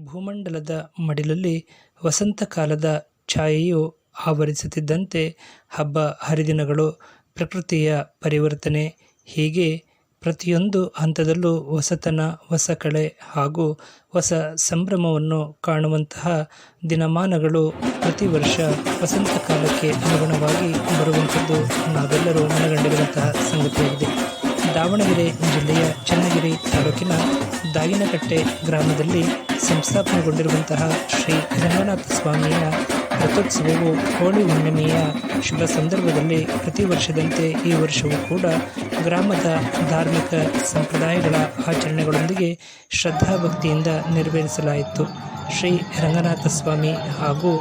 ಭೂಮಂಡಲದ ಮಡಿಲಲ್ಲಿ ವಸಂತಕಾಲದ ಛಾಯೆಯು ಆವರಿಸುತ್ತಿದ್ದಂತೆ ಹಬ್ಬ ಹರಿದಿನಗಳು, ಪ್ರಕೃತಿಯ ಪರಿವರ್ತನೆ ಹೀಗೆ ಪ್ರತಿಯೊಂದು ಹಂತದಲ್ಲೂ ಹೊಸತನ, ಹೊಸ ಕಳೆ ಹಾಗೂ ಹೊಸ ಸಂಭ್ರಮವನ್ನು ಕಾಣುವಂತಹ ದಿನಮಾನಗಳು ಪ್ರತಿ ವರ್ಷ ವಸಂತಕಾಲಕ್ಕೆ ಅನುಗುಣವಾಗಿ ಬರುವಂಥದ್ದು ನಾವೆಲ್ಲರೂ ಮನಗಂಡಿರುವಂತಹ ಸಂಗತಿಯಾಗಿದೆ. ದಾವಣಗೆರೆ ಜಿಲ್ಲೆಯ ಚನ್ನಗಿರಿ ತಾಲೂಕಿನ ದಾಗಿನಕಟ್ಟೆ ಗ್ರಾಮದಲ್ಲಿ ಸಂಸ್ಥಾಪನೆಗೊಂಡಿರುವಂತಹ ಶ್ರೀ ರಂಗನಾಥ ಸ್ವಾಮಿಯ ರಥೋತ್ಸವವು ಹೋಳಿ ಹುಣ್ಣಿಮೆಯ ಶುಭ ಸಂದರ್ಭದಲ್ಲಿ ಪ್ರತಿ ವರ್ಷದಂತೆ ಈ ವರ್ಷವೂ ಕೂಡ ಗ್ರಾಮದ ಧಾರ್ಮಿಕ ಸಂಪ್ರದಾಯಗಳ ಆಚರಣೆಗಳೊಂದಿಗೆ ಶ್ರದ್ಧಾಭಕ್ತಿಯಿಂದ ನೆರವೇರಿಸಲಾಯಿತು. ಶ್ರೀ ರಂಗನಾಥ ಸ್ವಾಮಿ ಹಾಗೂ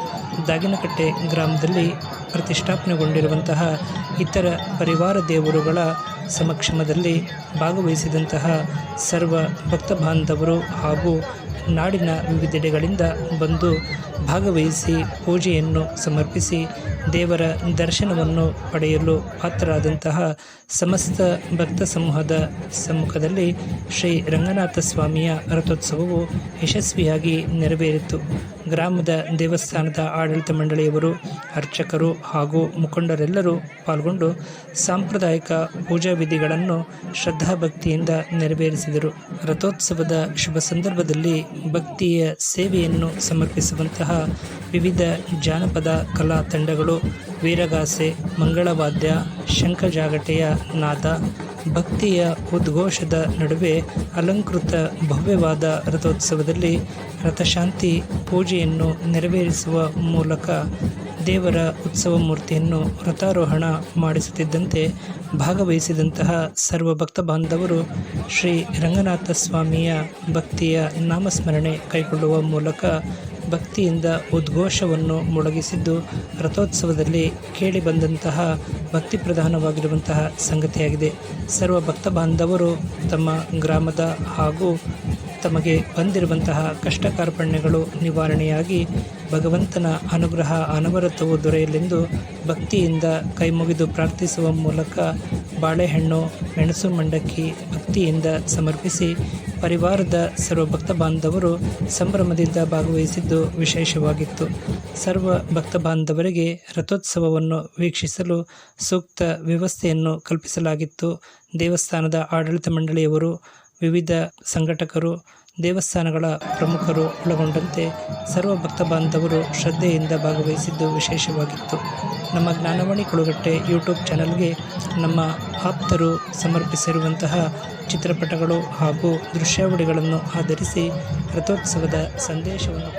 ದಾಗಿನಕಟ್ಟೆ ಗ್ರಾಮದಲ್ಲಿ ಪ್ರತಿಷ್ಠಾಪನೆಗೊಂಡಿರುವಂತಹ ಇತರ ಪರಿವಾರ ದೇವರುಗಳ ಸಮಕ್ಷಮದಲ್ಲಿ ಭಾಗವಹಿಸಿದಂತಹ ಸರ್ವ ಭಕ್ತ ಬಾಂಧವರು ಹಾಗೂ ನಾಡಿನ ವಿವಿಧೆಡೆಗಳಿಂದ ಬಂದು ಭಾಗವಹಿಸಿ ಪೂಜೆಯನ್ನು ಸಮರ್ಪಿಸಿ ದೇವರ ದರ್ಶನವನ್ನು ಪಡೆಯಲು ಪಾತ್ರರಾದಂತಹ ಸಮಸ್ತ ಭಕ್ತ ಸಮೂಹದ ಸಮ್ಮುಖದಲ್ಲಿ ಶ್ರೀ ರಂಗನಾಥ ಸ್ವಾಮಿಯ ರಥೋತ್ಸವವು ಯಶಸ್ವಿಯಾಗಿ ನೆರವೇರಿತು. ಗ್ರಾಮದ ದೇವಸ್ಥಾನದ ಆಡಳಿತ ಮಂಡಳಿಯವರು, ಅರ್ಚಕರು ಹಾಗೂ ಮುಖಂಡರೆಲ್ಲರೂ ಪಾಲ್ಗೊಂಡು ಸಾಂಪ್ರದಾಯಿಕ ಪೂಜಾ ವಿಧಿಗಳನ್ನು ಶ್ರದ್ಧಾಭಕ್ತಿಯಿಂದ ನೆರವೇರಿಸಿದರು. ರಥೋತ್ಸವದ ಶುಭ ಸಂದರ್ಭದಲ್ಲಿ ಭಕ್ತಿಯ ಸೇವೆಯನ್ನು ಸಮರ್ಪಿಸುವಂತಹ ವಿವಿಧ ಜಾನಪದ ಕಲಾ ತಂಡಗಳು ವೀರಗಾಸೆ, ಮಂಗಳವಾದ್ಯ, ಶಂಖಜಾಗಟೆಯ ನಾದ, ಭಕ್ತಿಯ ಉದ್ಘೋಷದ ನಡುವೆ ಅಲಂಕೃತ ಭವ್ಯವಾದ ರಥೋತ್ಸವದಲ್ಲಿ ರಥಶಾಂತಿ ಪೂಜೆಯನ್ನು ನೆರವೇರಿಸುವ ಮೂಲಕ ದೇವರ ಉತ್ಸವ ಮೂರ್ತಿಯನ್ನು ರಥಾರೋಹಣ ಮಾಡಿಸುತ್ತಿದ್ದಂತೆ ಭಾಗವಹಿಸಿದಂತಹ ಸರ್ವ ಭಕ್ತ ಬಾಂಧವರು ಶ್ರೀ ರಂಗನಾಥ ಸ್ವಾಮಿಯ ಭಕ್ತಿಯ ನಾಮಸ್ಮರಣೆ ಕೈಗೊಳ್ಳುವ ಮೂಲಕ ಭಕ್ತಿಯಿಂದ ಉದ್ಘೋಷವನ್ನು ಮೊಳಗಿಸಿದ್ದು ರಥೋತ್ಸವದಲ್ಲಿ ಕೇಳಿಬಂದಂತಹ ಭಕ್ತಿ ಪ್ರಧಾನವಾಗಿರುವಂತಹ ಸಂಗತಿಯಾಗಿದೆ. ಸರ್ವ ಭಕ್ತ ಬಾಂಧವರು ತಮ್ಮ ಗ್ರಾಮದ ಹಾಗೂ ತಮಗೆ ಬಂದಿರುವಂತಹ ಕಷ್ಟ ಕಾರ್ಪಣ್ಯಗಳು ನಿವಾರಣೆಯಾಗಿ ಭಗವಂತನ ಅನುಗ್ರಹ ಅನವರತವು ದೊರೆಯಲೆಂದು ಭಕ್ತಿಯಿಂದ ಕೈಮುಗಿದು ಪ್ರಾರ್ಥಿಸುವ ಮೂಲಕ ಬಾಳೆಹಣ್ಣು, ಮೆಣಸು ಮಂಡಕ್ಕಿ ಭಕ್ತಿಯಿಂದ ಸಮರ್ಪಿಸಿ ಪರಿವಾರದ ಸರ್ವ ಭಕ್ತ ಬಾಂಧವರು ಸಂಭ್ರಮದಿಂದ ಭಾಗವಹಿಸಿದ್ದು ವಿಶೇಷವಾಗಿತ್ತು. ಸರ್ವ ಭಕ್ತ ಬಾಂಧವರಿಗೆ ರಥೋತ್ಸವವನ್ನು ವೀಕ್ಷಿಸಲು ಸೂಕ್ತ ವ್ಯವಸ್ಥೆಯನ್ನು ಕಲ್ಪಿಸಲಾಗಿತ್ತು. ದೇವಸ್ಥಾನದ ಆಡಳಿತ ಮಂಡಳಿಯವರು, ವಿವಿಧ ಸಂಘಟಕರು, ದೇವಸ್ಥಾನಗಳ ಪ್ರಮುಖರು ಒಳಗೊಂಡಂತೆ ಸರ್ವ ಭಕ್ತ ಬಾಂಧವರು ಶ್ರದ್ಧೆಯಿಂದ ಭಾಗವಹಿಸಿದ್ದು ವಿಶೇಷವಾಗಿತ್ತು. ನಮ್ಮ ಜ್ಞಾನವಾಣಿ ಕೊಳಗಟ್ಟೆ ಯೂಟ್ಯೂಬ್ ಚಾನಲ್ಗೆ ನಮ್ಮ ಆಪ್ತರು ಸಮರ್ಪಿಸಿರುವಂತಹ ಚಿತ್ರಪಟಗಳು ಹಾಗೂ ದೃಶ್ಯಾವಳಿಗಳನ್ನು ಆಧರಿಸಿ ರಥೋತ್ಸವದ ಸಂದೇಶವನ್ನು